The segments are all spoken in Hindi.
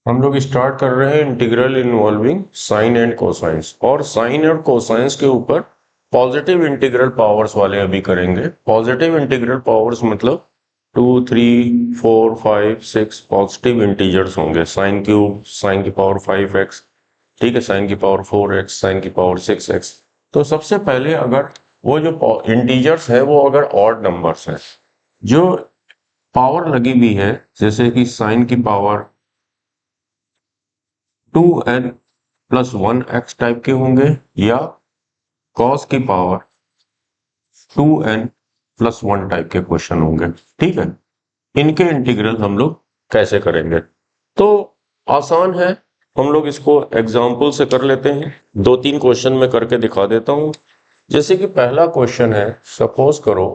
हम लोग स्टार्ट कर रहे हैं integral involving sine and cosines, और साइन और कोसाइंस के ऊपर पॉजिटिव इंटीग्रल पावर्स वाले अभी करेंगे। पॉजिटिव इंटीग्रल पावर्स मतलब 2, 3, 4, 5, 6 पॉजिटिव इंटीजर्स होंगे। साइन क्यूब, साइन की पावर 5x, ठीक है, साइन की पावर 4x, साइन की पावर 6x। तो सबसे पहले अगर वो जो इंटीजर्स है वो अगर ऑड नंबर्स हैं, जो पावर लगी हुई है, जैसे कि साइन की power 2n plus 1x type के होंगे, या कॉस की पावर 2n प्लस 1 टाइप के क्वेश्चन होंगे। ठीक है, इनके इंटीग्रल हम लोग कैसे करेंगे? तो आसान है, हम लोग इसको एग्जाम्पल से कर लेते हैं। 2-3 क्वेश्चन में करके दिखा देता हूं। जैसे कि पहला क्वेश्चन है, सपोज करो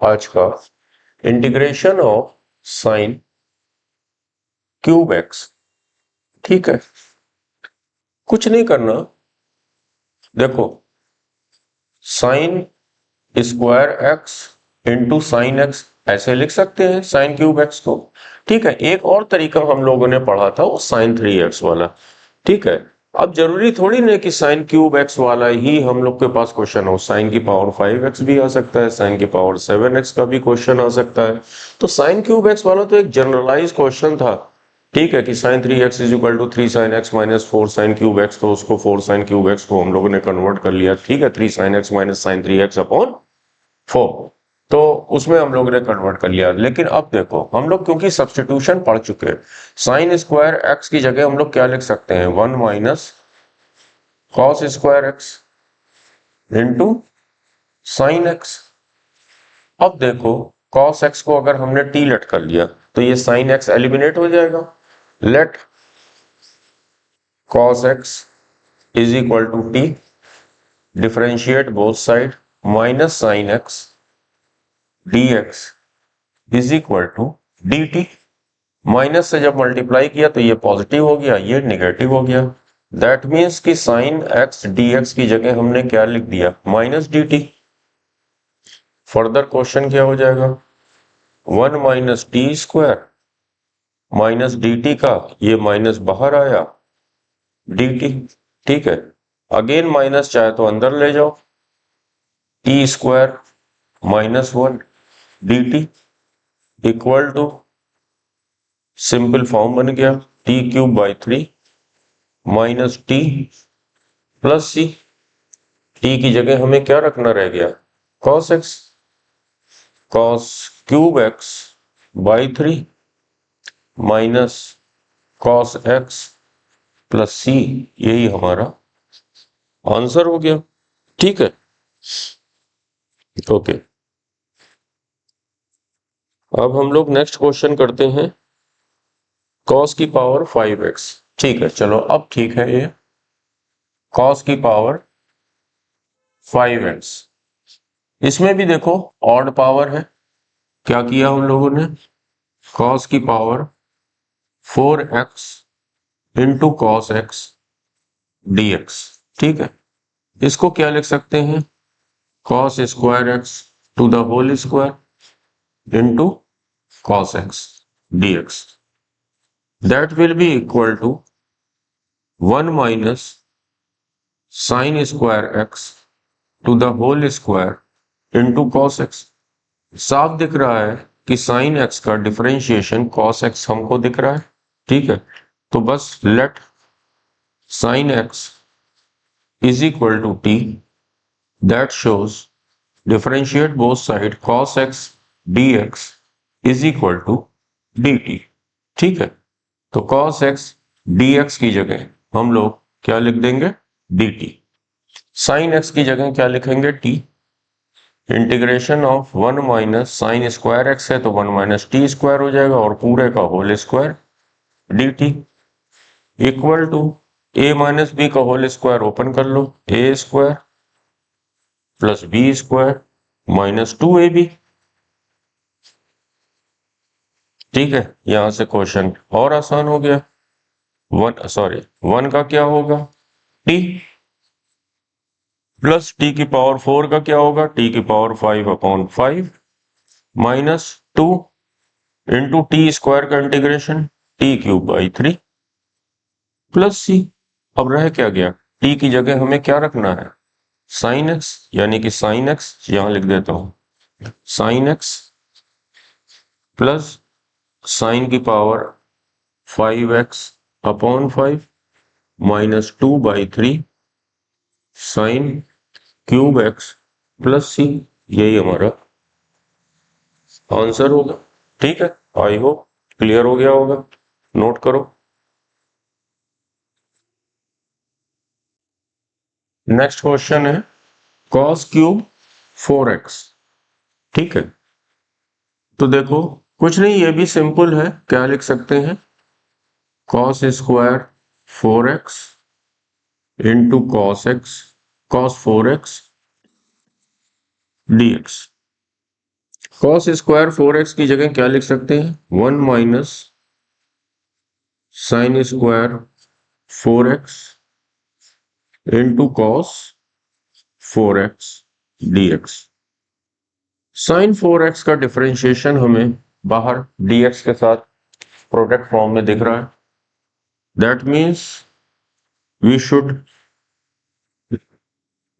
आज का, integration of sine cube x. ठीक है, कुछ नहीं करना, देखो sign square x into sine x ऐसे लिख सकते हैं साइन क्यूब एक्स को। ठीक है, एक और तरीका हम लोगों ने पढ़ा था वो साइन 3x वाला। ठीक है, अब जरूरी थोड़ी नहीं कि साइन क्यूब एक्स वाला ही हम लोग के पास क्वेश्चन हो, साइन की पावर 5x भी आ सकता है, साइन की पावर 7x का भी क्वेश्चन आ सकता है। तो साइन क्यूब एक्स वाला तो एक जनरलाइज क्वेश्चन था। ठीक है, कि sine 3x is equal to 3 sine x minus 4 sine cube x, तो उसको 4 साइन क्यूब एक्स को हम लोगों ने कन्वर्ट कर लिया। ठीक है, 3 sine x minus sine 3x upon 4, तो उसमें हम लोग ने कन्वर्ट कर लिया। लेकिन अब देखो, हम लोग क्योंकि सब्स्टिट्यूशन पढ़ चुके हैं, साइन स्क्वायर एक्स की जगह हम लोग क्या लिख सकते हैं, 1 minus cos square x into sine x. अब देखो, कॉस एक्स को अगर हमने टी लेट कर लिया तो ये साइन एक्स एलिमिनेट हो जाएगा। Let cos x is equal to t, differentiate both side, minus sine x dx is equal to dt। Minus से जब मल्टीप्लाई किया तो ये पॉजिटिव हो गया, ये निगेटिव हो गया। दैट मीन्स कि साइन एक्स dx की जगह हमने क्या लिख दिया, माइनस dt। फर्दर क्वेश्चन क्या हो जाएगा, 1 minus T square minus dt का ये माइनस बाहर आया dt। ठीक है, अगेन माइनस चाहे तो अंदर ले जाओ, T square minus 1 dt equal to, simple form बन गया, T cube by 3 minus T plus C. T की जगह हमें क्या रखना रह गया, cos X, cos cube X by 3 minus cos X plus C, यही हमारा आंसर हो गया। ठीक है, ओके। अब हम लोग नेक्स्ट क्वेश्चन करते हैं, कॉस की पावर 5x। ठीक है, चलो अब ठीक है, ये कॉस की पावर 5x, इसमें भी देखो ऑड पावर है। क्या किया हम लोगों ने, कॉस की power 4x into cos x dx। ठीक है, इसको क्या लिख सकते हैं, cos square x to the whole square into cos x dx। That will be equal to 1 minus sine square x to the whole square into cos x. साफ दिख रहा है कि साइन एक्स का डिफरेंशिएशन कॉस एक्स हमको दिख रहा है। ठीक है, तो बस let sine x is equal to T, that shows differentiate both side cos x dx is equal to dt। ठीक है, तो कॉस एक्स dx की जगह हम लोग क्या लिख देंगे, dt। साइन एक्स की जगह क्या लिखेंगे, t। Integration of 1 minus sine square x है तो 1 माइनस टी स्क्वायर हो जाएगा, और पूरे का whole square dt equal to a minus B का होल स्क्वायर ओपन कर लो, a square plus B square minus 2ab। ठीक है, यहां से क्वेश्चन और आसान हो गया। 1 का क्या होगा, t प्लस टी की पावर 4 का क्या होगा, टी की power 5 upon 5 minus 2 into T square का integration T cube by 3। Plus C. अब रह क्या गया, टी की जगह हमें क्या रखना है, साइन एक्स, यानी कि साइन एक्स यहां लिख देता हूं, साइन एक्स प्लस साइन की power 5x upon 5 minus 2/3 sine cube X plus C. यही हमारा आंसर होगा। ठीक है, आई होप क्लियर हो गया होगा। नोट करो। नेक्स्ट क्वेश्चन है cos क्यूब 4x। ठीक है, तो देखो कुछ नहीं, ये भी सिंपल है। क्या लिख सकते हैं, cos square 4x into cos x cos 4x dx। cos square 4x की जगह क्या लिख सकते हैं, 1 minus sine square 4x into cos 4x dx। Sine 4x का डिफरेंशिएशन हमें बाहर dx के साथ प्रोडक्ट फॉर्म में दिख रहा है। That means we should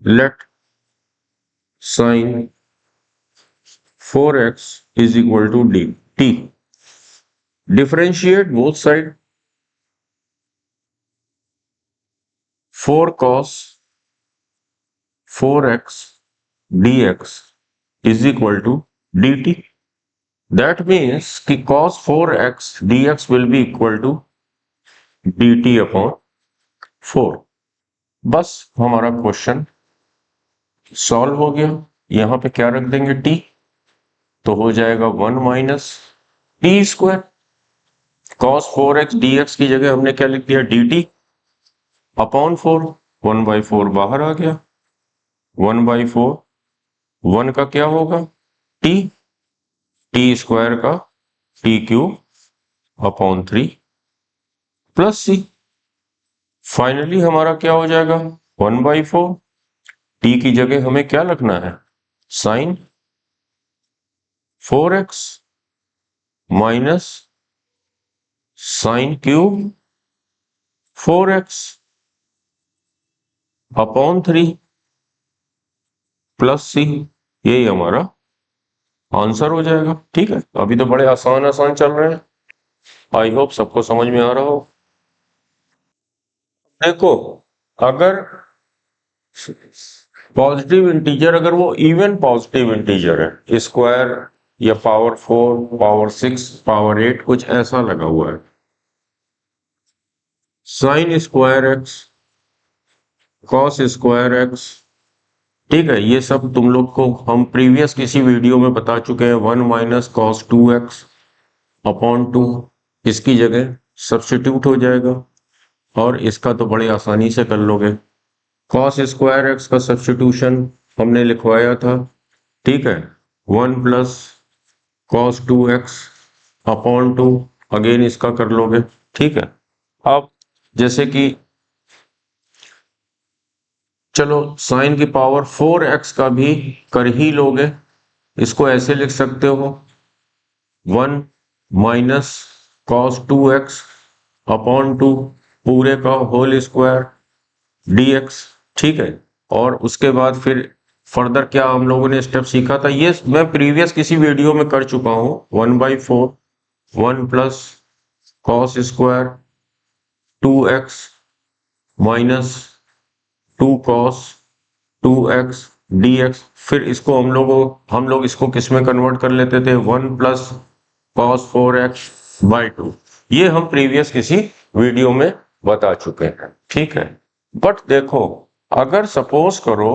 let sine 4x is equal to dt। Differentiate both side, 4 cos 4x dx is equal to dt। That means कि cos 4x dx will be equal to dt upon 4। बस हमारा क्वेश्चन सॉल्व हो गया। यहां पे क्या रख देंगे, t, तो हो जाएगा 1 minus T square. cos 4x dx की जगह हमने क्या लिख दिया, dt अपॉन 4। 1/4 बाहर आ गया, 1/4 1 का क्या होगा, टी, टी स्क्वायर का टी क्यूब अपॉन 3 प्लस सी। फाइनली हमारा क्या हो जाएगा, 1/4 टी की जगह हमें क्या रखना है, sine 4x minus sine cube 4x upon 3 plus C. यही हमारा आंसर हो जाएगा। ठीक है, अभी तो बड़े आसान आसान चल रहे हैं। आई होप सबको समझ में आ रहा हो। देखो, अगर पॉजिटिव इंटीजर, अगर वो इवन पॉजिटिव इंटीजर है, स्क्वायर या पावर 4 पावर 6 पावर 8 कुछ ऐसा लगा हुआ है, sign square x cos square x, ठीक है, ये सब तुम लोग को हम प्रीवियस किसी वीडियो में बता चुके हैं। 1 माइनस कॉस 2x अपॉन 2 इसकी जगह सब्स्टिट्यूट हो जाएगा, और इसका तो बड़े आसानी से कर लोगे। कॉस स्क्वायर एक्स का सब्स्टिट्यूशन हमने लिखवाया था, ठीक है, 1 plus cos 2x upon 2, again इसका कर लोगे। ठीक है, अब जैसे कि चलो साइन की पावर 4x का भी कर ही लोगे, इसको ऐसे लिख सकते हो, 1 माइनस कॉस 2x अपॉन 2 पूरे का होल स्क्वायर dx। ठीक है, और उसके बाद फिर फर्दर क्या हम लोगों ने स्टेप सीखा था, ये मैं प्रीवियस किसी वीडियो में कर चुका हूं। 1/4 1 plus cos square 2x minus 2 cos 2x dx। फिर इसको हम लोग इसको किस में कन्वर्ट कर लेते थे, 1 प्लस कॉस 4x/2। ये हम प्रीवियस किसी वीडियो में बता चुके हैं। ठीक है, बट देखो, अगर सपोज करो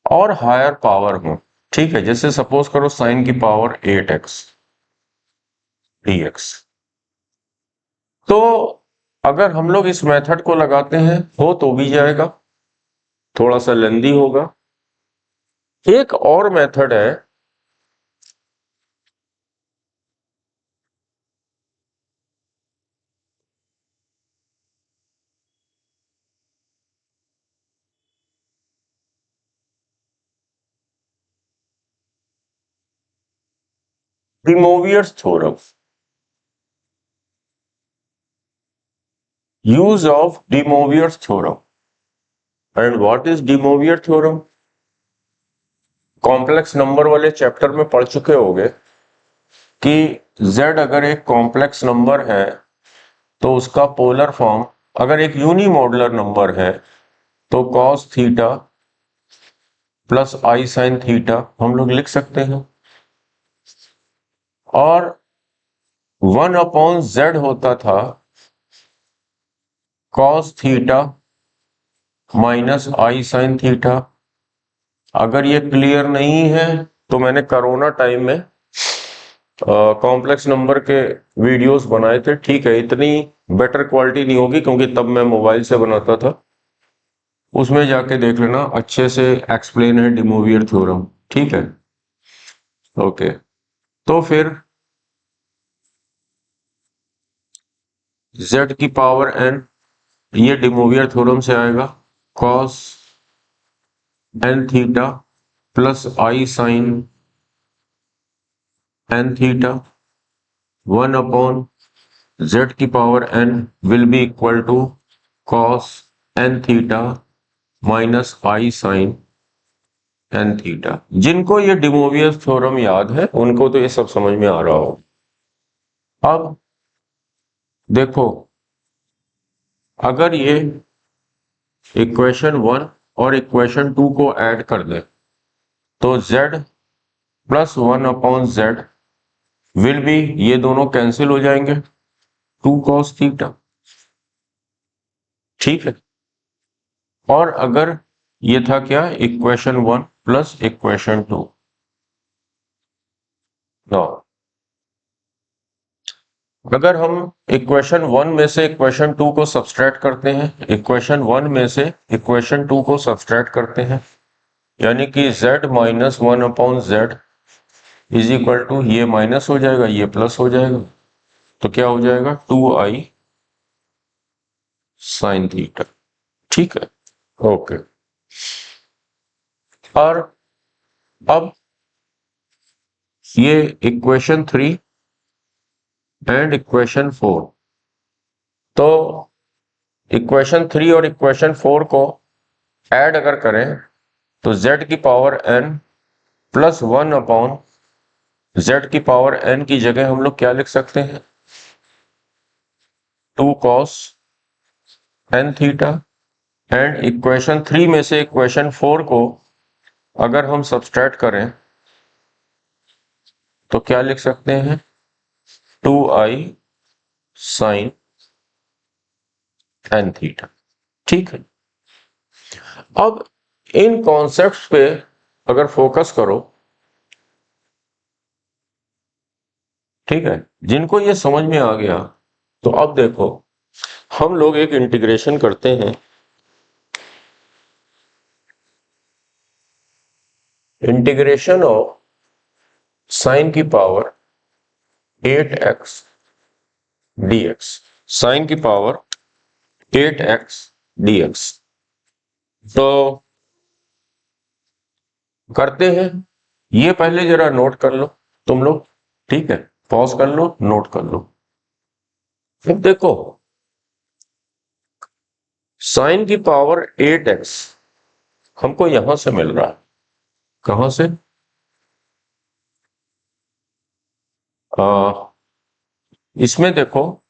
और हायर पावर हो, ठीक है, जैसे सपोज करो साइन की पावर 8x dx, तो अगर हम लोग इस मेथड को लगाते हैं हो तो भी जाएगा, थोड़ा सा लेंदी होगा। एक और मेथड है, De Moivre's theorem. Use of De Moivre's theorem. And what is De Moivre theorem? Complex number वाले चैप्टर में पढ़ चुके होंगे कि z अगर एक कॉम्प्लेक्स नंबर है तो उसका पोलर फॉर्म अगर एक यूनिमॉडुलर नंबर है तो cos theta plus i sine theta हम लोग लिख सकते हैं, और 1/z होता था cos theta minus i sine theta. अगर ये क्लियर नहीं है तो मैंने कोरोना टाइम में कॉम्प्लेक्स नंबर के वीडियोस बनाए थे, ठीक है, इतनी बेटर क्वालिटी नहीं होगी क्योंकि तब मैं मोबाइल से बनाता था, उसमें जाके देख लेना, अच्छे से एक्सप्लेन है डिमोवियर थ्योरम, ठीक है। ओके, तो फिर z की पावर n, ये डिमोवियर थ्योरम से आएगा cos n theta plus i sine n theta 1/z की power n will be equal to cos n theta minus i sine n theta. जिनको ये डिमोवियर थ्योरम याद है उनको तो ये सब समझ में आ रहा हो। अब देखो, अगर ये इक्वेशन 1 और इक्वेशन 2 को ऐड कर दे तो z plus 1/z will be, ये दोनों कैंसिल हो जाएंगे, 2 cos थीटा, ठीक है। और अगर ये था क्या, इक्वेशन 1 प्लस इक्वेशन 2, नो, अगर हम इक्वेशन 1 में से इक्वेशन 2 को सब्सट्रैक्ट करते हैं, इक्वेशन 1 में से इक्वेशन 2 को सब्सट्रैक्ट करते हैं, यानी कि z minus 1/z is equal to, ये माइनस हो जाएगा ये प्लस हो जाएगा, तो क्या हो जाएगा 2i साइन थीटा, ठीक है। ओके, और अब ये इक्वेशन 3 एंड इक्वेशन 4, तो इक्वेशन 3 और इक्वेशन 4 को ऐड अगर करें तो z की पावर n प्लस 1/z की पावर n की जगह हम लोग क्या लिख सकते हैं, 2 cos n theta. And equation 3 में से इक्वेशन 4 को अगर हम सब्सट्रैक्ट करें तो क्या लिख सकते हैं, 2i साइन n थीटा, ठीक है। अब इन कॉन्सेप्ट्स पे अगर फोकस करो, ठीक है, जिनको ये समझ में आ गया, तो अब देखो हम लोग एक इंटीग्रेशन करते हैं, इंटीग्रेशन ऑफ साइन की पावर 8x dx, साइन की पावर 8x dx, तो करते हैं, ये पहले जरा नोट कर लो तुम लोग, ठीक है, पॉज कर लो, नोट कर लो। अब देखो, साइन की पावर 8x हमको यहां से मिल रहा है, कहां से, इसमें देखो,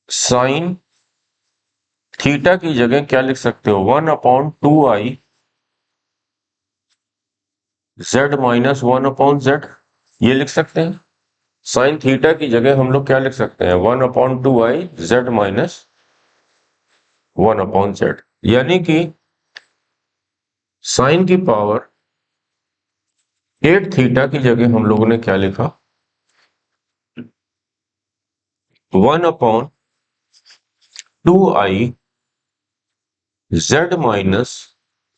साइन थीटा की जगह क्या लिख सकते हो, 1/2i z माइनस 1/z, ये लिख सकते हैं। साइन थीटा की जगह हम लोग क्या लिख सकते हैं, 1/2i z माइनस 1/z, यानी कि साइन की पावर 8 थीटा की जगह हम लोगों ने क्या लिखा, 1/2i z minus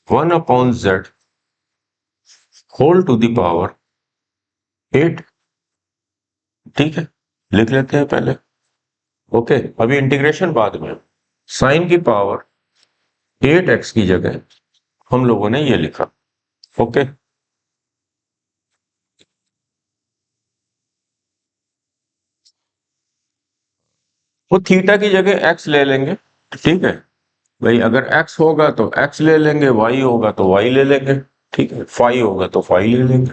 1/z whole to the power 8, ठीक है, लिख लेते हैं पहले। ओके, अभी इंटीग्रेशन बाद में। साइन की पावर 8x की जगह हम लोगों ने ये लिखा, ओके। वो थीटा की जगह x ले लेंगे, ठीक है भाई। अगर x होगा तो x ले लेंगे, y होगा तो y ले लेंगे, ठीक है, फाई होगा तो फाई ले लेंगे।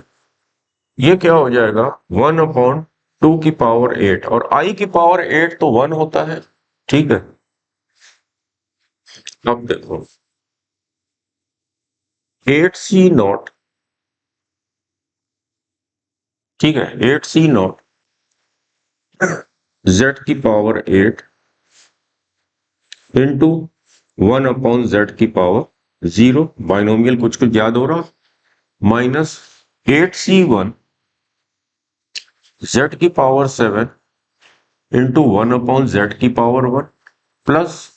ये क्या हो जाएगा 1/2 की पावर 8, और i की पावर 8 तो 1 होता है, ठीक है। अब देखो 8c0, ठीक है, 8c0 z की पावर 8 इंटू 1/z की पावर 0, बाइनोमियल कुछ कुछ याद हो रहा, माइनस 8c1 z की पावर 7 इंटू 1/z की पावर 1 प्लस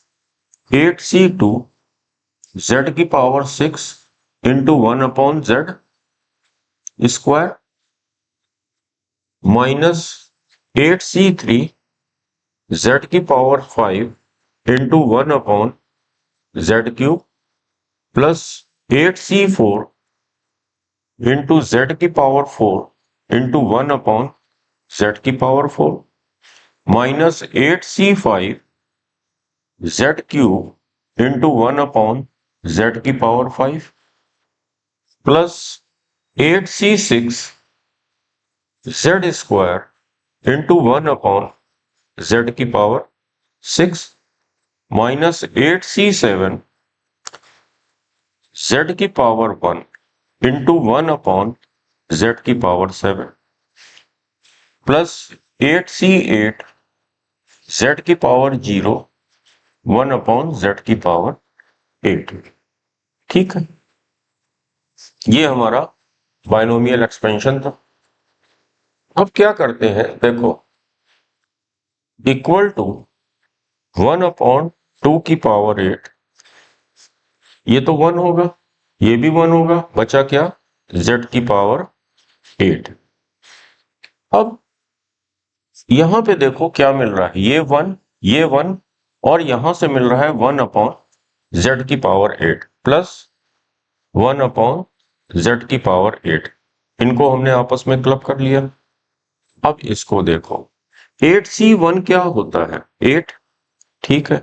8c2 z की power 6 into 1/z square minus 8c3 z की power 5 into 1/z³ plus 8c4 into z की पावर 4 इंटू 1/z की power 4 minus 8c5 z³ into 1/z की power 5 plus 8c6 z² into 1/z की पावर 6 माइनस 8c7 z की पावर 1 इंटू 1/z की पावर 7 प्लस 8c8 z की पावर 0 1/z की पावर 8, ठीक है। ये हमारा बाइनोमियल एक्सपेंशन था। अब क्या करते हैं, देखो इक्वल टू 1/2 की पावर 8, ये तो 1 होगा, ये भी 1 होगा, बचा क्या z की पावर 8। अब यहां पे देखो क्या मिल रहा है, ये 1, ये 1, और यहां से मिल रहा है 1/z की पावर 8 प्लस 1/z की पावर 8। इनको हमने आपस में क्लब कर लिया। अब इसको देखो 8c1 क्या होता है 8, ठीक है,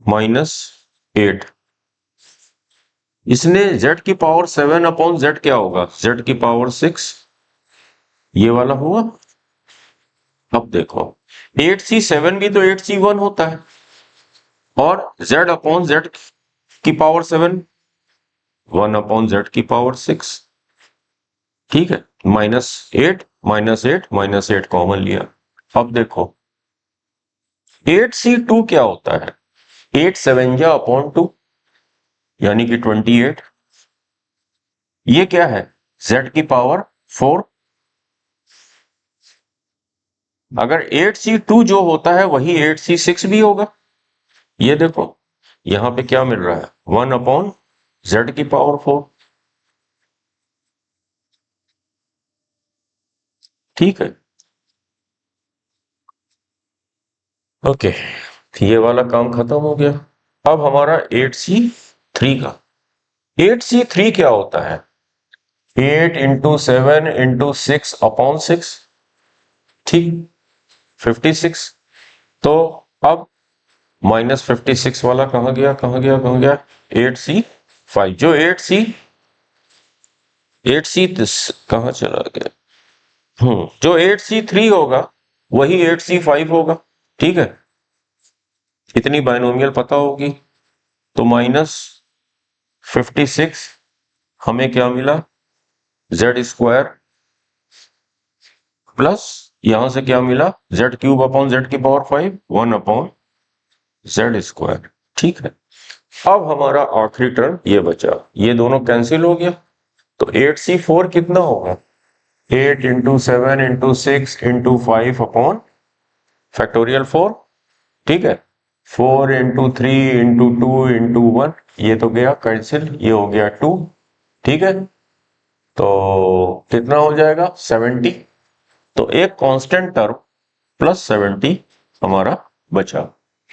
माइनस 8, इसने z की पावर 7/z क्या होगा z की पावर 6, ये वाला हुआ। अब देखो 8c7 भी तो 8c1 होता है, और z/z की पावर 7 1/z की पावर 6, ठीक है, -8 -8 कॉमन लिया। अब देखो 8c2 क्या होता है 8/7 यानी कि 28, ये क्या है z की पावर 4। अगर 8c2 जो होता है वही 8c6 भी होगा। ये देखो यहां पे क्या मिल रहा है 1/z की पावर 4, ठीक है। ओके, ये वाला काम खत्म हो गया। अब हमारा 8c3 का, 8c3 क्या होता है 8 × 7 × 6/6, ठीक, 56। तो अब -56 वाला कहां गया 8c5, जो 8c कहां चला गया, जो 8c3 होगा वही 8c5 होगा, ठीक है। इतनी बाइनोमियल पता होगी। तो -56 हमें क्या मिला z² प्लस यहां से क्या मिला z³/z की पावर 5 1/z², ठीक है। अब हमारा आखिरी टर्म ये बचा, ये दोनों कैंसिल हो गया, तो 8c4 कितना होगा 8 × 7 × 6 × 5/4, ठीक है, 4 × 3 × 2 × 1, ये तो गया कैंसिल, ये हो गया 2, ठीक है। तो कितना हो जाएगा 70। तो एक कांस्टेंट टर्म प्लस 70 हमारा बचा,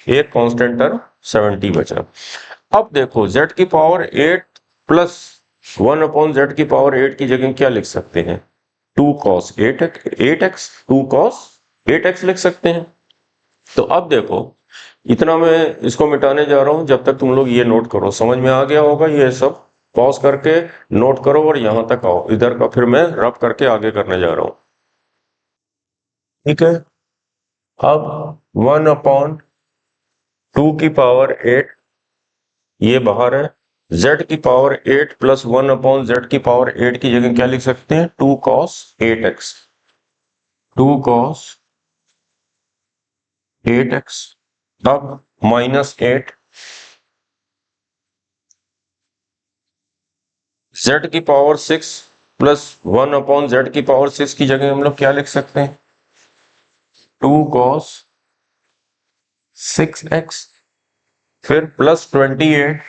एक कांस्टेंट टर्म 70 बचा। अब देखो z की पावर 8 प्लस 1/z की पावर 8 की जगह क्या लिख सकते हैं 2 cos 8x 2 cos 8x लिख सकते हैं। तो अब देखो, इतना मैं इसको मिटाने जा रहा हूं, जब तक तुम लोग ये नोट करो, समझ में आ गया होगा ये सब। पॉज करके नोट करो और यहां तक आओ, इधर का फिर मैं रब करके आगे करने जा रहा हूं। ठीक है, अब 1/2 की पावर 8 ये बाहर है। z की पावर 8 प्लस 1/z की पावर 8 की जगह क्या लिख सकते हैं, 2 cos 8x। 2 cos 8x। अब -8 z की पावर 6 प्लस 1/z की पावर 6 की जगह हम लोग क्या लिख सकते हैं, 2 cos 6x। फिर प्लस 28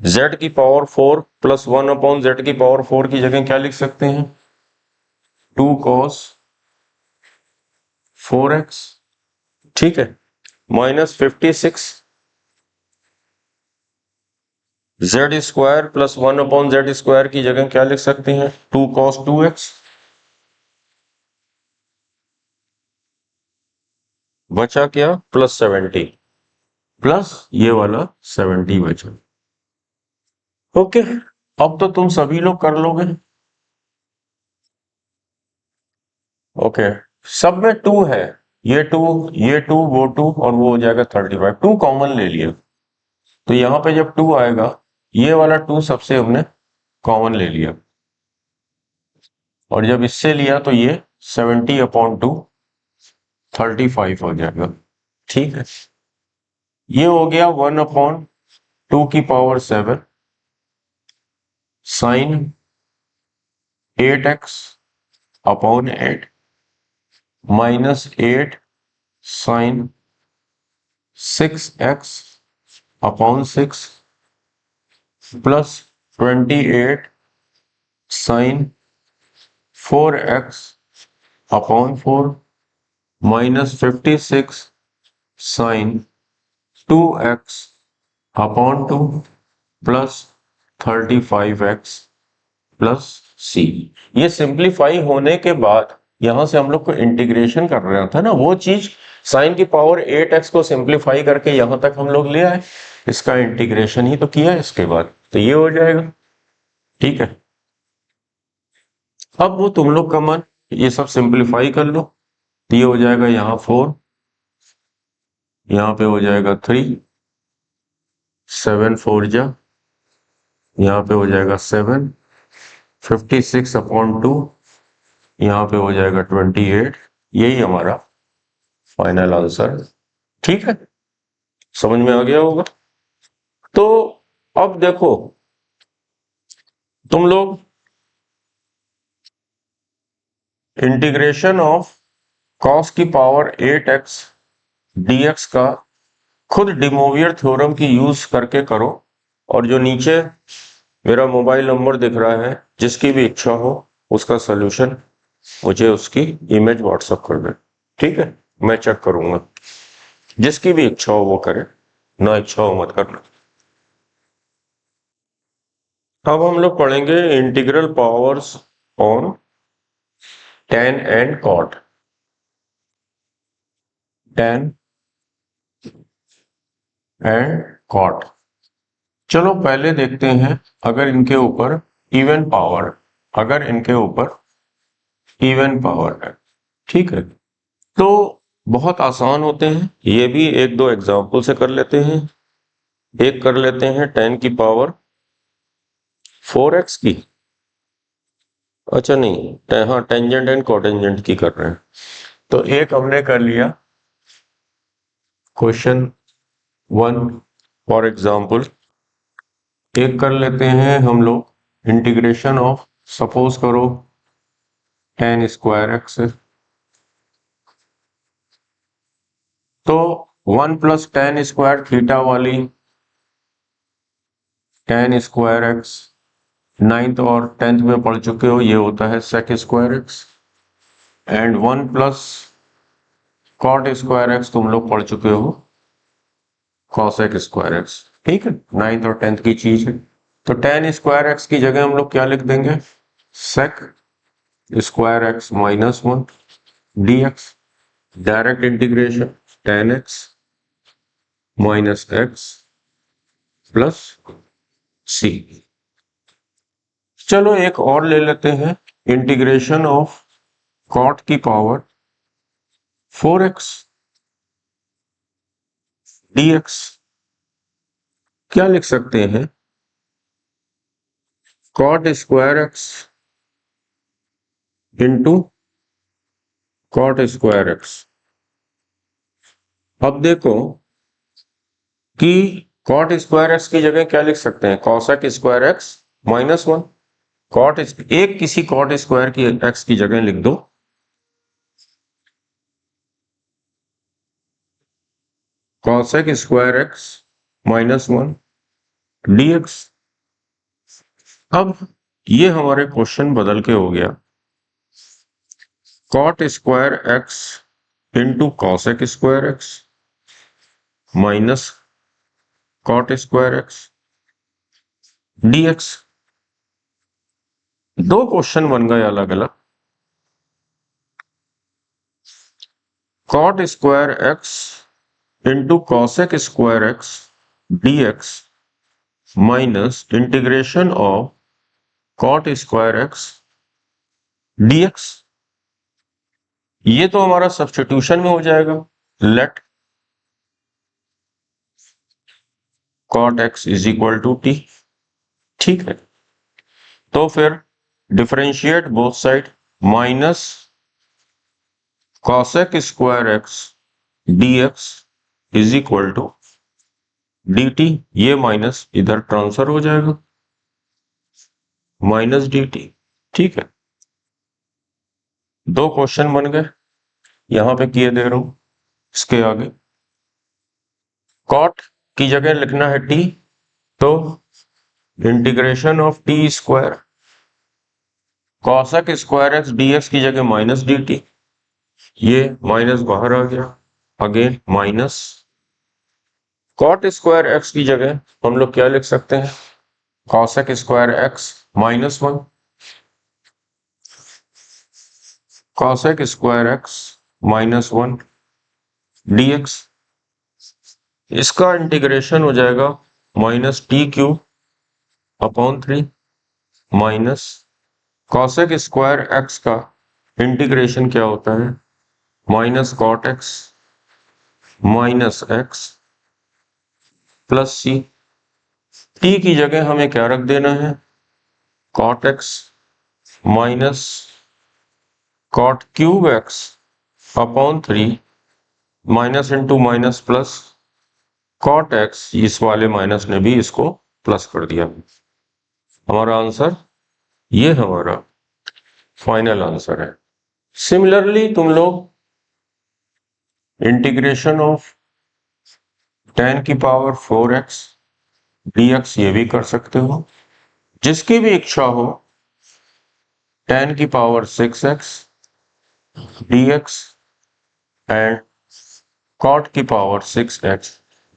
z की पावर 4 प्लस 1/z की पावर 4 की जगह क्या लिख सकते हैं, 2 cos 4x। ठीक है, -56 z square plus 1/z square की जगह क्या लिख सकते हैं, 2 cos 2x। बचा क्या, +70, प्लस ये वाला 70 बचा। ओके, अब तो तुम सभी लोग कर लोगे। ओके, सब में 2 है, ये 2, ये 2, वो 2 और वो हो जाएगा 35। 2 कॉमन ले लिया, तो यहां पे जब 2 आएगा, ये वाला 2 सबसे हमने कॉमन ले लिया, और जब इससे लिया तो ये 70/2 35 हो जाएगा। ठीक है, ये हो गया 1/2 की power 7 sine 8x/8 -8 sine 6x/6 plus 28 sine 4x/4 -56 sine 2x/2 plus 35x plus c। ये सिंप्लीफाई होने के बाद यहां से हम लोग को इंटीग्रेशन कर रहा था ना, वो चीज साइन की पावर 8x को सिंप्लीफाई करके यहां तक हम लोग ले आए, इसका इंटीग्रेशन ही तो किया है इसके बाद, तो ये हो जाएगा। ठीक है, अब वो तुम लोग का मन, ये सब सिंप्लीफाई कर लो, तो ये हो जाएगा यहाँ 4, यहाँ पे हो जाएगा 3, 7 4 जा, यहाँ पे हो जाएगा 7, 56/2, यहाँ पे हो जाएगा 28। यही हमारा फाइनल आंसर। ठीक है, समझ में आ गया होगा। तो अब देखो, तुम लोग इंटीग्रेशन ऑफ cos की पावर 8x dx का खुद डिमोवियर थ्योरम की यूज करके करो, और जो नीचे मेरा मोबाइल नंबर दिख रहा है, जिसकी भी इच्छा हो उसका सॉल्यूशन मुझे उसकी इमेज व्हाट्सएप कर दे। ठीक है, मैं चेक करूंगा, जिसकी भी इच्छा हो वो करे, ना इच्छा हो मत करना। अब हम लोग पढ़ेंगे integral powers on tan and cot। tan and cot, चलो पहले देखते हैं, अगर इनके ऊपर इवन पावर, अगर इनके ऊपर इवन पावर है, ठीक है, तो बहुत आसान होते हैं, ये भी एक दो एग्जाम्पल से कर लेते हैं। एक कर लेते हैं tan की पावर 4x की, अच्छा नहीं, हाँ टेंजेंट एंड कोटेंजेंट की कर रहे हैं, तो एक हमने कर लिया क्वेश्चन 1 फॉर एग्जाम्पल। एक कर लेते हैं हम लोग इंटीग्रेशन ऑफ, सपोज करो tan स्क्वायर एक्स, तो 1 प्लस tan स्क्वायर थीटा वाली tan स्क्वायर एक्स 9th और 10th में पढ़ चुके हो, ये होता है sec square x, and 1 plus cot square x तुम लोग पढ़ चुके हो cosec स्क्वायर एक्स। ठीक है, 9th और 10th की चीज है। तो tan स्क्वायर एक्स की जगह हम लोग क्या लिख देंगे, sec square x minus 1 dx, direct integration tan x minus X plus C. चलो एक और ले लेते हैं, इंटीग्रेशन ऑफ कॉट की पावर 4x dx। क्या लिख सकते हैं, cot square x into cot square X. अब देखो कि कॉट स्क्वायर एक्स की जगह क्या लिख सकते हैं, cosec square x minus 1। Cot एक किसी कॉट स्क्वायर की एक्स की जगह लिख दो, cosec square x minus 1 dx। अब ये हमारे क्वेश्चन बदल के हो गया, cot square x into cosec square x minus cot square x dx। दो क्वेश्चन बन गए अलग अलग, cot square x into cosec square x dx minus integration of cot square x dx। ये तो हमारा सब्स्टिट्यूशन में हो जाएगा, let cot x is equal to t. ठीक है, तो फिर differentiate both side, minus cosec square x dx is equal to dt। ये माइनस इधर ट्रांसफर हो जाएगा, माइनस dt। ठीक है, दो क्वेश्चन बन गए, यहां पे किए दे रहा हूं। इसके आगे कॉट की जगह लिखना है t, तो integration of T square cosec square x dx की जगह माइनस dt। ये माइनस बाहर आ गया, again minus cot square x की जगह हम लोग क्या लिख सकते हैं, cosec square x minus 1 cosec square x minus 1 dx। इसका इंटीग्रेशन हो जाएगा minus T cube upon 3 minus cosec square x का इंटीग्रेशन क्या होता है, minus cot x minus X plus C. T की जगह हमें क्या रख देना है, cot x minus cot cube X upon 3 minus into minus plus cot x, इस वाले माइनस ने भी इसको प्लस कर दिया। हमारा आंसर, ये हमारा फाइनल आंसर है। सिमिलरली तुम लोग इंटीग्रेशन ऑफ tan की पावर 4x dx ये भी कर सकते हो, जिसकी भी इच्छा हो tan की power 6x dx and cot की पावर 6x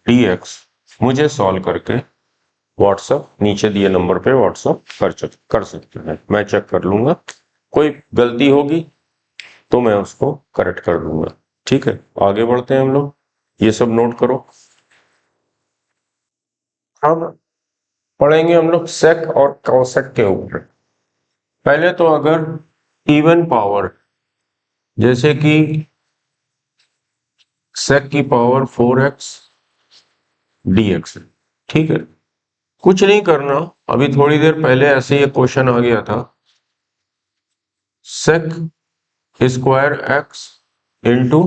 dx मुझे सॉल्व करके व्हाट्सएप नीचे दिए नंबर पे व्हाट्सएप कर सकते हैं, मैं चेक कर लूंगा। कोई गलती होगी तो मैं उसको करेक्ट कर दूंगा। ठीक है, आगे बढ़ते हैं हम लोग, ये सब नोट करो। अब पढ़ेंगे हम लोग सेक और कॉसेक के ऊपर। पहले तो अगर इवन पावर, जैसे कि सेक की पावर 4x dx, ठीक है, कुछ नहीं करना, अभी थोड़ी देर पहले ऐसे ही एक क्वेश्चन आ गया था, sec square x into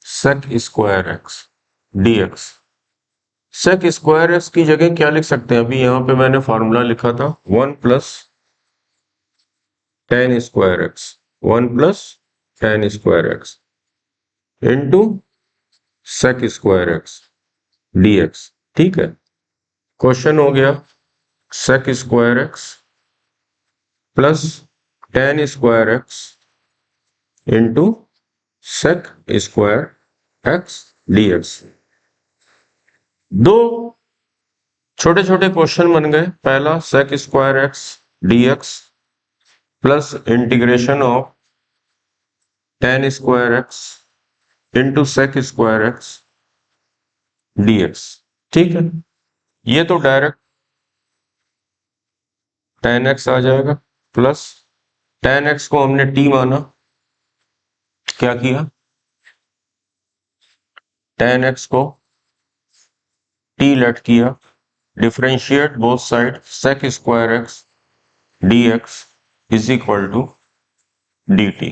sec square x dx। Sec square x की जगह क्या लिख सकते हैं, अभी यहां पे मैंने फॉर्मूला लिखा था 1 plus tan square x, 1 plus tan square x into sec square x dx। ठीक है, क्वेश्चन हो गया sec square x plus tan square x into sec square x dx। दो छोटे छोटे क्वेश्चन बन गए, पहला sec square x dx plus integration of tan square x into sec square x dx। ठीक है, ये तो डायरेक्ट tan x आ जाएगा, प्लस tan x को हमने t माना, क्या किया, tan x को t लेट किया, differentiate both side sec square x dx is equal to dt।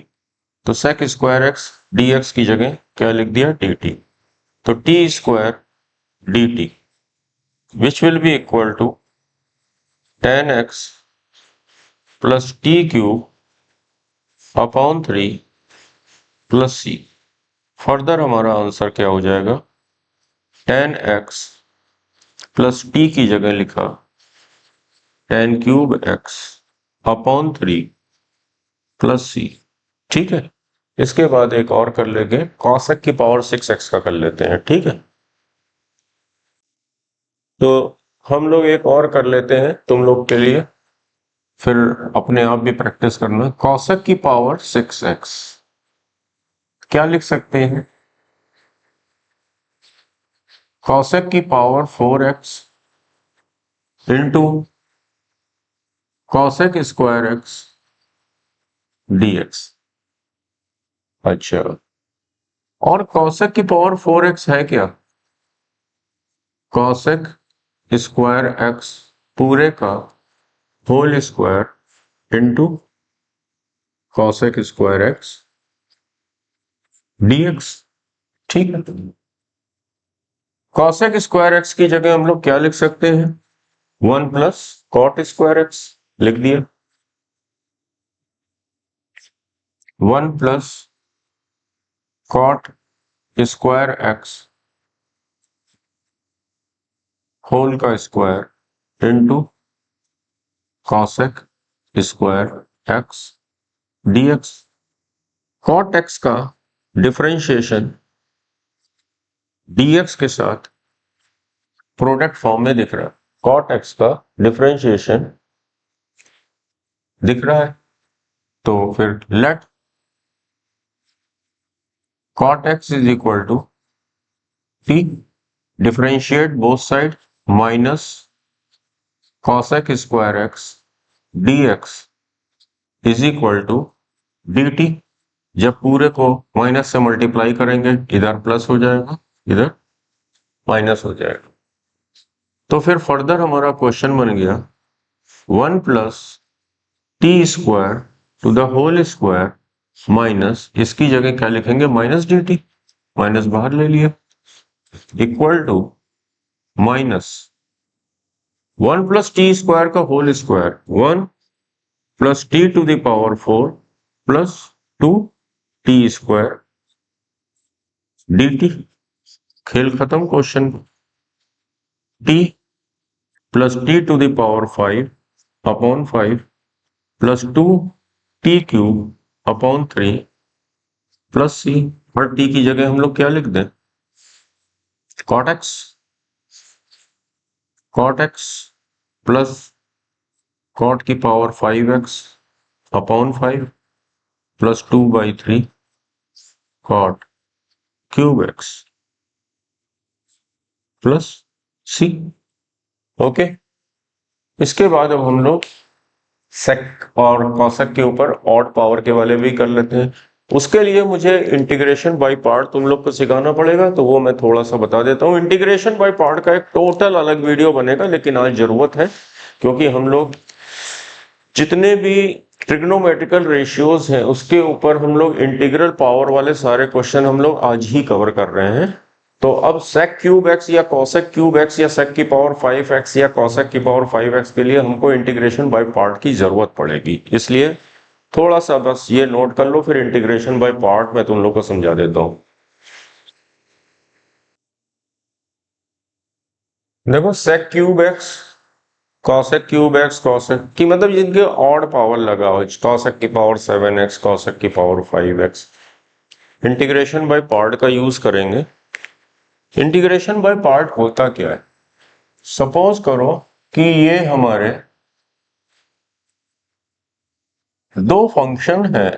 तो सेक स्क्वायर एक्स dx की जगह क्या लिख दिया, dt। तो t square dt which will be equal to tan x plus t cube upon 3 plus c। Further हमारा आंसर क्या हो जाएगा, tan x प्लस t की जगह लिखा tan cube x upon 3 plus c। ठीक है, इसके बाद एक और कर लेंगे, cosec की पावर 6x का कर लेते हैं। ठीक है, तो हम लोग एक और कर लेते हैं तुम लोग के लिए, फिर अपने आप भी प्रैक्टिस करना। cosec की पावर 6x क्या लिख सकते हैं, cosec की power 4x into cosec square x dx। अच्छा, और cosec की पावर 4x है क्या, cosec स्क्वायर x पूरे का whole square into cosec square x dx। ठीक है, cosec स्क्वायर x की जगह हम लोग क्या लिख सकते हैं, 1 प्लस कॉट स्क्वायर x लिख दिया, 1 plus cot square x whole का square into cosec square x dx। Cot x का डिफरेंशिएशन dx के साथ प्रोडक्ट फॉर्म में दिख रहा है, कॉट x का डिफरेंशिएशन दिख रहा है, तो फिर let cot x is equal to t, differentiate both side minus cosec square x dx is equal to dt। जब पूरे को माइनस से मल्टीप्लाई करेंगे, इधर प्लस हो जाएगा, इधर माइनस हो जाएगा। तो फिर फर्दर हमारा क्वेश्चन बन गया 1 plus T square to the whole square minus, इसकी जगह क्या लिखेंगे, माइनस dt, माइनस बाहर ले लिया, equal to minus 1 plus T square का whole square 1 plus T to the power 4 plus 2 T square dt। खेल खत्म question. t plus T to the power 5 upon 5 plus 2 T cube upon 3 plus c। और t की जगह हम लोग क्या लिख दें, cot x प्लस cot की power 5x upon 5 plus 2/3 cot cube x plus c। Okay, इसके बाद अब हम लोग सेक और कॉसेक के ऊपर ऑड पावर के वाले भी कर लेते हैं। उसके लिए मुझे इंटीग्रेशन बाय पार्ट तुम लोग को सिखाना पड़ेगा, तो वो मैं थोड़ा सा बता देता हूँ। इंटीग्रेशन बाय पार्ट का एक टोटल अलग वीडियो बनेगा, लेकिन आज जरूरत है क्योंकि हम लोग जितने भी ट्रिग्नोमेट्रिकल रेशियोज हैं उसके ऊपर हम लोग इंटीग्रल पावर वाले सारे क्वेश्चन हम लोग आज ही कवर कर रहे हैं। तो अब सेक क्यूब एक्स या कॉसेक क्यूब एक्स या सेक की पावर 5x या कॉसेक की पावर 5x के लिए हमको इंटीग्रेशन बाय पार्ट की जरूरत पड़ेगी, इसलिए थोड़ा सा बस ये नोट कर लो, फिर इंटीग्रेशन बाय पार्ट मैं तुम लोग को समझा देता हूं। देखो sec cube x cosec cube x cosec की मतलब जिनके ऑड पावर लगा हो, कॉसेक की पावर 7x कॉसेक की power 5x, integration by part का यूज करेंगे। इंटीग्रेशन बाय पार्ट होता क्या है, सपोज करो कि ये हमारे दो फंक्शन है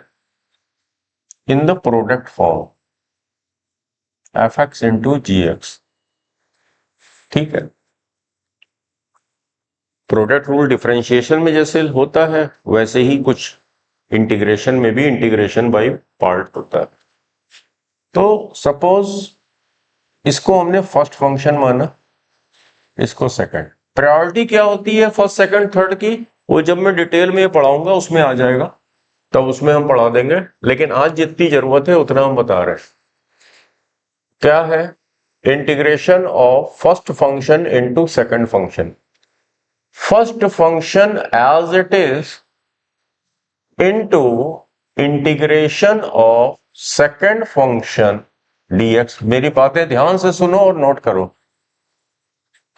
in the product form f x into g x, ठीक है। प्रोडक्ट रूल डिफरेंशिएशन में जैसे होता है वैसे ही कुछ इंटीग्रेशन में भी इंटीग्रेशन बाय पार्ट होता है। तो सपोज इसको हमने फर्स्ट फंक्शन माना, इसको सेकंड। प्रायोरिटी क्या होती है फर्स्ट सेकंड थर्ड की, वो जब मैं डिटेल में ये पढ़ाऊंगा उसमें आ जाएगा, तब उसमें हम पढ़ा देंगे, लेकिन आज जितनी जरूरत है उतना हम बता रहे हैं। क्या है? Integration of first function into second function. First function as it is into integration of second function dx। मेरी बातें ध्यान से सुनो और नोट करो।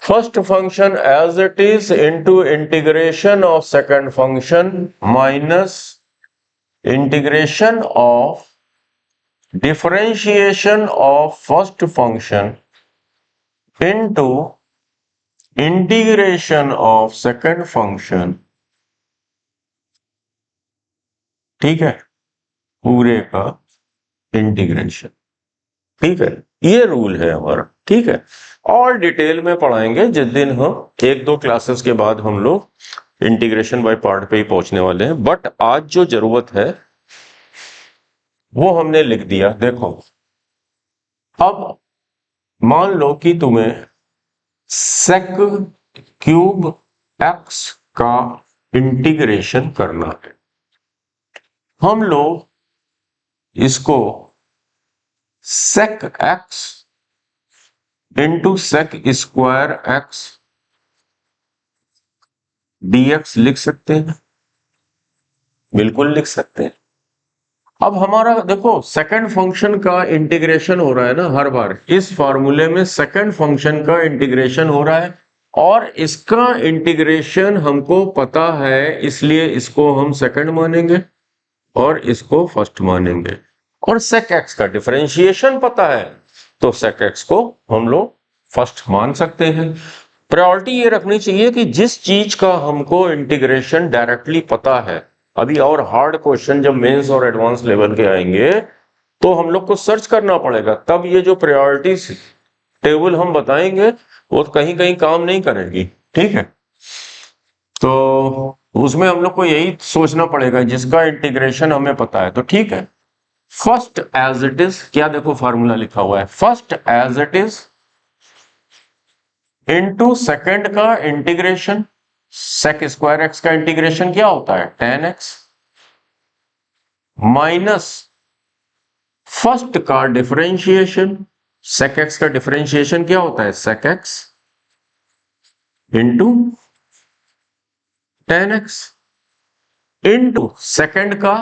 First function as it is into integration of second function minus integration of differentiation of first function into integration of second function, ठीक है, पूरे का इंटीग्रेशन, ठीक है। ये रूल है हमारा, ठीक है। और डिटेल में पढ़ाएंगे जिस दिन हम एक दो क्लासेस के बाद हम लोग इंटीग्रेशन बाय पार्ट पे ही पहुंचने वाले हैं, बट आज जो जरूरत है वो हमने लिख दिया। देखो अब मान लो कि तुम्हें सेक क्यूब एक्स का इंटीग्रेशन करना है। हम लोग इसको sec x into sec square x d x लिख सकते हैं, बिल्कुल लिख सकते हैं। अब हमारा देखो सेकंड फंक्शन का इंटीग्रेशन हो रहा है ना, हर बार इस फॉर्मूले में सेकंड फंक्शन का इंटीग्रेशन हो रहा है और इसका इंटीग्रेशन हमको पता है, इसलिए इसको हम सेकंड मानेंगे और इसको फर्स्ट मानेंगे। और सेक एक्स का डिफरेंशिएशन पता है तो सेक एक्स को हम लोग फर्स्ट मान सकते हैं। प्रायोरिटी ये रखनी चाहिए कि जिस चीज का हमको इंटीग्रेशन डायरेक्टली पता है, अभी और हार्ड क्वेश्चन जब मेंस और एडवांस लेवल के आएंगे तो हम लोग को सर्च करना पड़ेगा, तब ये जो प्रायोरिटी टेबल हम बताएंगे वो कहीं कहीं काम नहीं करेगी, ठीक है। तो उसमें हम लोग को यही सोचना पड़ेगा जिसका इंटीग्रेशन हमें पता है, तो ठीक है। फर्स्ट एज इट इज, क्या देखो फॉर्मूला लिखा हुआ है, first as it is into second का इंटीग्रेशन। सेक स्क्वायर एक्स का इंटीग्रेशन क्या होता है, tan x माइनस फर्स्ट का डिफरेंशिएशन। सेक एक्स का डिफरेंशिएशन क्या होता है, sec x into tan x into second का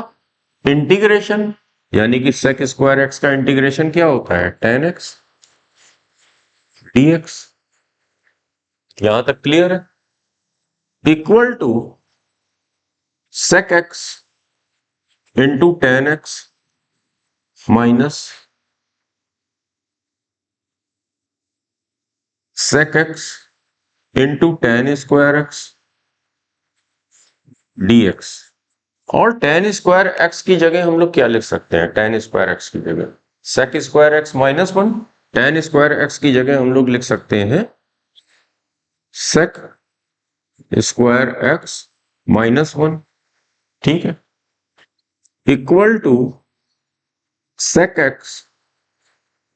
इंटीग्रेशन, यानी कि सेक स्क्वायर एक्स का इंटीग्रेशन क्या होता है, tan x dx। यहां तक क्लियर है? Equal to sec x into tan x minus sec x into tan square x dx। और tan स्क्वायर एक्स की जगह हम लोग क्या लिख सकते हैं, tan स्क्वायर एक्स की जगह sec square x minus one, tan square x की जगह हम लोग लिख सकते हैं sec square x minus one, ठीक है, equal to sec x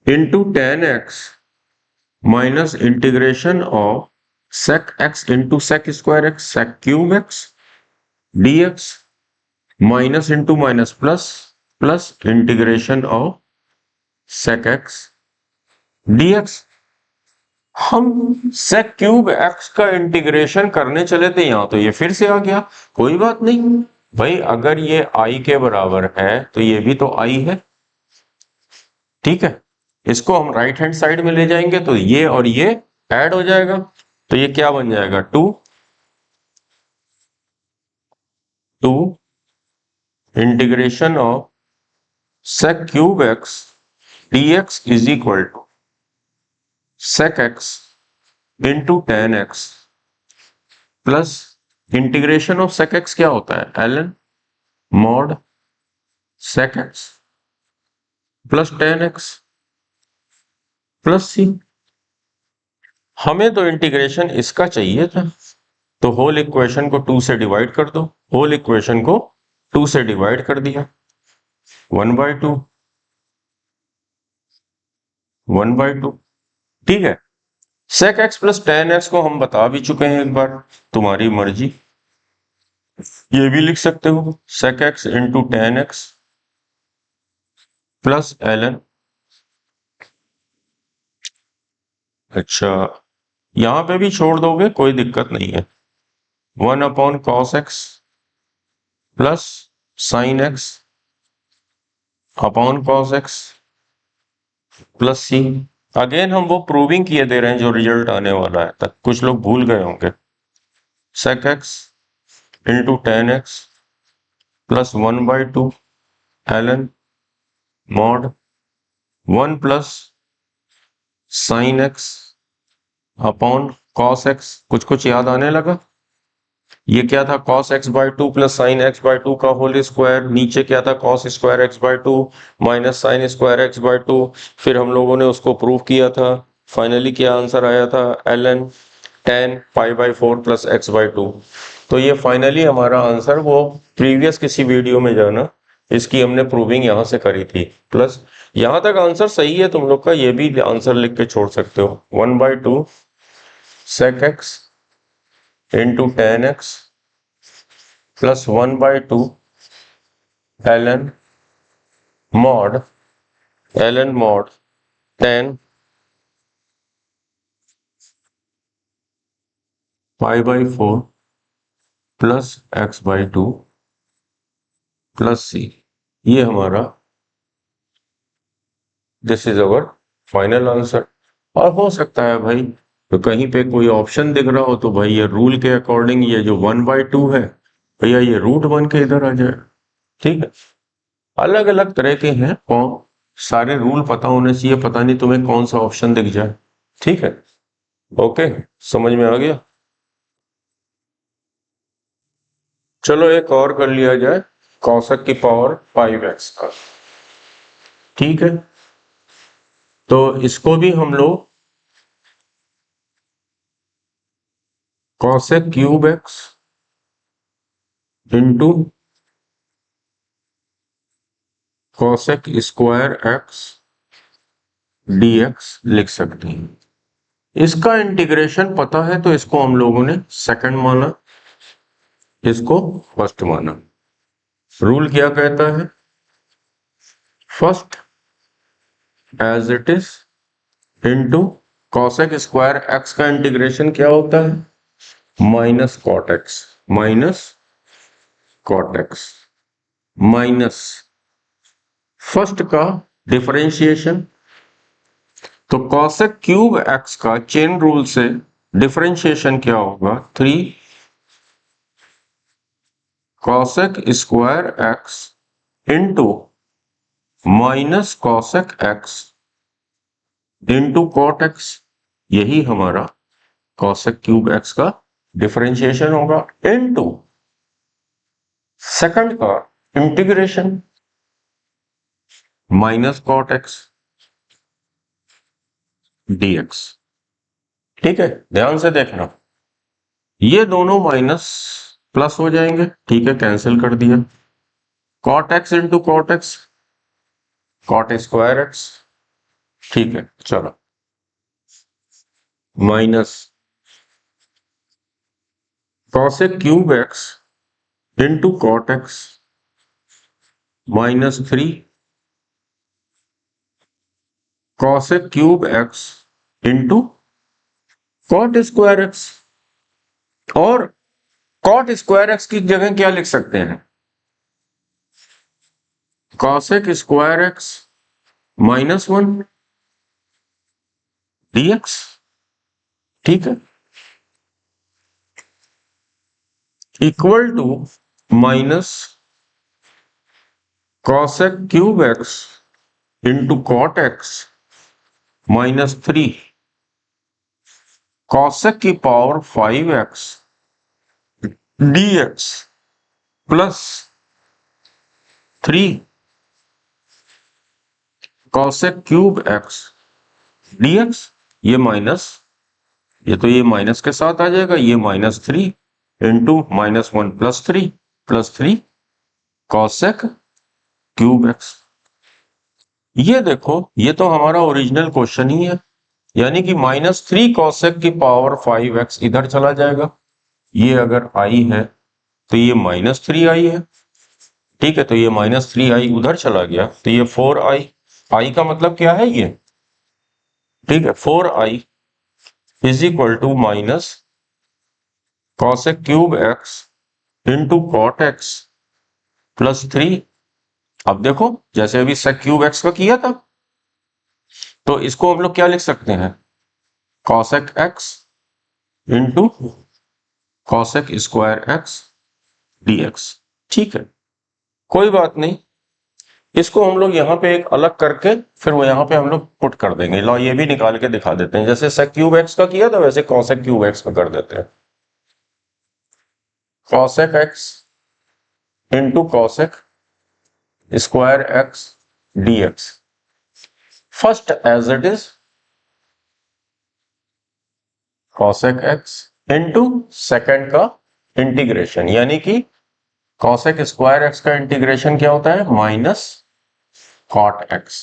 into tan x minus integration of sec x into sec square x sec cube x dx minus into minus plus plus integration of sec x dx। हम सेक क्यूब एक्स का इंटीग्रेशन करने चले थे यहां, तो ये फिर से आ गया, कोई बात नहीं भाई, अगर ये i के बराबर है तो ये भी तो i है, ठीक है। इसको हम राइट हैंड साइड में ले जाएंगे तो ये और ये ऐड हो जाएगा, तो ये क्या बन जाएगा, two integration of sec cube x dx is equal to sec x into tan x plus integration of sec x क्या होता है, ln mod sec x plus tan x plus c। हमें तो इंटीग्रेशन इसका चाहिए था, तो होल इक्वेशन को 2 से डिवाइड कर दो। होल इक्वेशन को 2 से डिवाइड कर दिया, 1/2 1/2। ठीक है, sec x plus tan x को हम बता भी चुके हैं एक बार, तुम्हारी मर्जी। ये भी लिख सकते हो sec x into tan x plus ln। अच्छा, यहां पे भी छोड़ दोगे कोई दिक्कत नहीं है, 1/cos x plus sin x upon cos x plus c। Again हम वो प्रूविंग किए दे रहे हैं जो रिजल्ट आने वाला है, तक कुछ लोग भूल गए होंगे। sec x into tan x plus 1/2 ln mod 1 plus sine x upon cos x. कुछ कुछ याद आने लगा? ये क्या था, cos x by 2 plus sine x by 2 का होल स्क्वायर। नीचे क्या था, cos square x by 2 minus sine square x by 2। फिर हम लोगों ने उसको प्रूव किया था। फाइनली क्या आंसर आया था, ln tan pi by 4 plus X by 2। तो ये फाइनली हमारा आंसर, वो प्रीवियस किसी वीडियो में जाना, इसकी हमने प्रूविंग यहां से करी थी। प्लस यहां तक आंसर सही है तुम लोग का, ये भी आंसर लिख के छोड़ सकते हो, 1/2 sec x into tan x plus 1/2 ln mod tan pi by 4 plus X by 2 plus C. ये हमारा, this is our final answer. और हो सकता है भाई तो कहीं पे कोई ऑप्शन दिख रहा हो तो भाई ये रूल के अकॉर्डिंग ये जो 1/2 है भैया ये √1 के इधर आ जाए। ठीक है, अलग अलग तरह के हैं फॉर्म, सारे रूल पता होने चाहिए, पता नहीं तुम्हें कौन सा ऑप्शन दिख जाए। ठीक है, ओके, समझ में आ गया। चलो एक और कर लिया जाए, कौशक की पावर 5x का। ठीक है, तो इसको भी हम लोग कौशक cube x into कौशक square x dx लिख सकते हैं। इसका इंटीग्रेशन पता है तो इसको हम लोगों ने सेकंड माना, इसको फर्स्ट माना। रूल क्या कहता है, first as it is into cosec square x का इंटीग्रेशन क्या होता है, minus cot x minus first का डिफरेंशिएशन। तो कॉसेक क्यूब एक्स का चेन रूल से डिफरेंशिएशन क्या होगा, 3 cosec square x into minus cosec x into cot x. यही हमारा कॉसेक क्यूब एक्स का डिफरेंशिएशन होगा, इनटू सेकंड का integration minus cot x d x. ठीक है, ध्यान से देखना, ये दोनों माइनस प्लस हो जाएंगे। ठीक है, कैंसिल कर दिया, cot x into cot x cot square x. ठीक है, चलो minus cosec cube x into cot x minus 3 cosec cube x into cot square x. और कॉट स्क्वायर एक्स की जगह क्या लिख सकते हैं, कॉसेक स्क्वायर एक्स -1 dx। ठीक है, equal to minus cosec cube x into cot x -3 cosec की power 5x dx plus 3 cosec cube x dx, ये माइनस, ये तो ये माइनस के साथ आ जाएगा, ये -3 इंटू -1 +3 कॉसेक क्यूब एक्स। ये देखो, ये तो हमारा ओरिजिनल क्वेश्चन ही है, यानी कि -3 कॉसेक की पावर 5x इधर चला जाएगा। ये अगर i है तो ये -3i है, ठीक है, तो ये -3i उधर चला गया, तो ये 4i, i का मतलब क्या है ये, ठीक है, 4i is equal to minus cosec cube x into cot x +3। अब देखो, जैसे अभी सेक क्यूब एक्स का किया था, तो इसको हम लोग क्या लिख सकते हैं, cosec x into cosec square x dx, ठीक है, कोई बात नहीं, इसको हम लोग यहाँ पे एक अलग करके फिर वो यहाँ पे हम लोग पुट कर देंगे। लो ये भी निकाल के दिखा देते हैं, जैसे सेक क्यूब एक्स का किया था वैसे कॉसेक क्यूब एक्स का कर देते हैं। Cosec x into cosec square x dx, first as it is cosec x into second का इंटीग्रेशन, यानी कि कॉसेक स्क्वायर एक्स का इंटीग्रेशन क्या होता है, minus cot x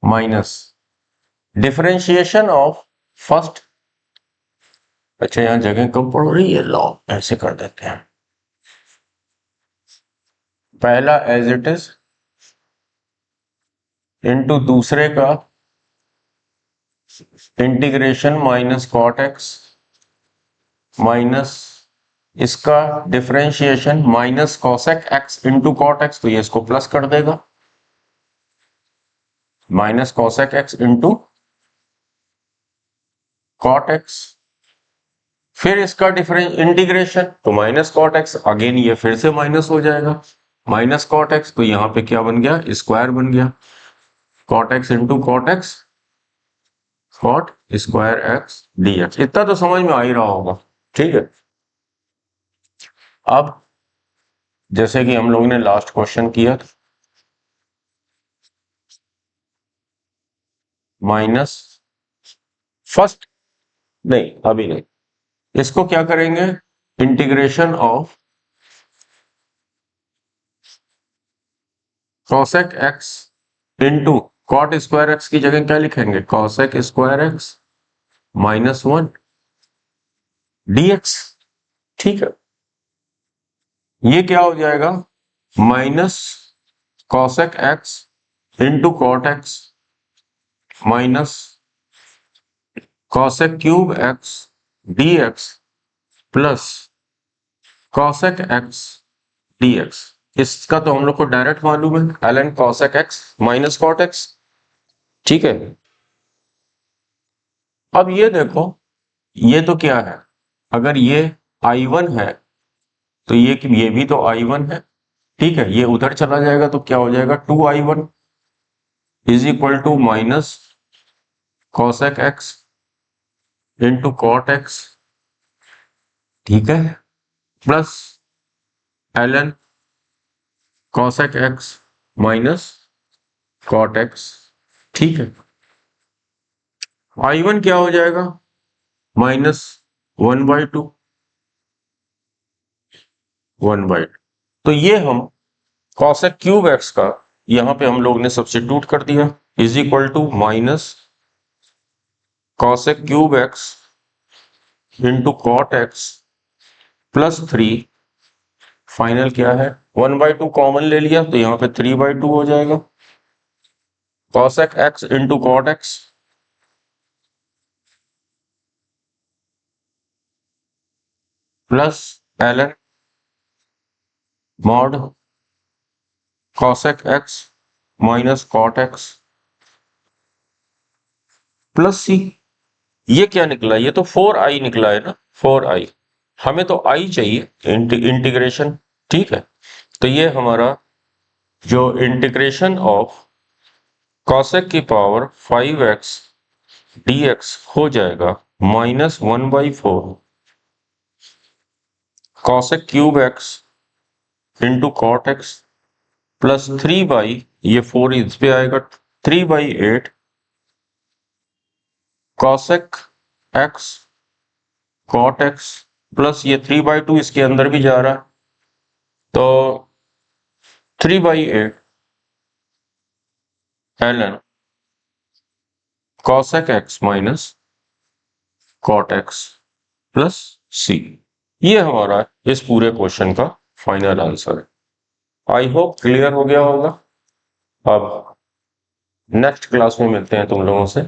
minus differentiation of first, अच्छा यहां जगह कम पड़ रही है, लो ऐसे कर देते हैं, पहला एज इट इज इंटू दूसरे का integration minus cot x minus इसका differentiation minus cosec x into cot X, तो ये इसको प्लस कर देगा, minus cosec x into cot X, फिर इसका डिफरेंस इंटीग्रेशन तो माइनस कॉट एक्स, अगेन ये फिर से माइनस हो जाएगा, माइनस कॉट एक्स, तो यहां पे क्या बन गया, स्क्वायर बन गया, cot x into cot x cot square x dx, इतना तो समझ में आ ही रहा होगा, ठीक है। अब जैसे कि हम लोग ने लास्ट क्वेश्चन किया था, माइनस फर्स्ट, नहीं अभी नहीं, इसको क्या करेंगे, integration of cosec x into cot square x की जगह क्या लिखेंगे, कॉसेक स्क्वायर एक्स -1 dx, ठीक है, ये क्या हो जाएगा, minus cosec x into cot x minus cosec cube x dx plus cosec x dx, इसका तो हम लोग को डायरेक्ट मालूम है, ln cosec x minus cot x, ठीक है। अब ये देखो, ये तो क्या है, अगर ये I1 है तो ये भी तो I1 है, ठीक है, ये उधर चला जाएगा तो क्या हो जाएगा, 2I1 is equal to minus cosec x into cot x, ठीक है, plus ln cosec x minus cot x, ठीक है, I1 क्या हो जाएगा, -1/2 1/2, तो ये हम कॉसेक क्यूब एक्स का यहां पे हम लोग ने सब्स्टिट्यूट कर दिया, is equal to minus cosec cube x into cot x +3, final क्या है, 1/2 कॉमन ले लिया तो यहाँ पे 3/2 हो जाएगा, cosec x into cot x plus ln mod cosec x minus cot x plus C, ये क्या निकला, ये तो 4i निकला है ना, 4i, हमें तो i चाहिए, इंटीग्रेशन, ठीक है, तो ये हमारा जो इंटीग्रेशन ऑफ कॉसेक की पावर 5x dx हो जाएगा -1/4 cosec cube x into cot x plus 3/, ये 4 इस पे आएगा, 3/8 cosec x cot x, plus ये 3/2 इसके अंदर भी जा रहा है, तो 3/8 ln cosec x minus cot x plus C. ये हमारा इस पूरे क्वेश्चन का फाइनल आंसर है। आई होप क्लियर हो गया होगा। अब नेक्स्ट क्लास में मिलते हैं तुम लोगों से।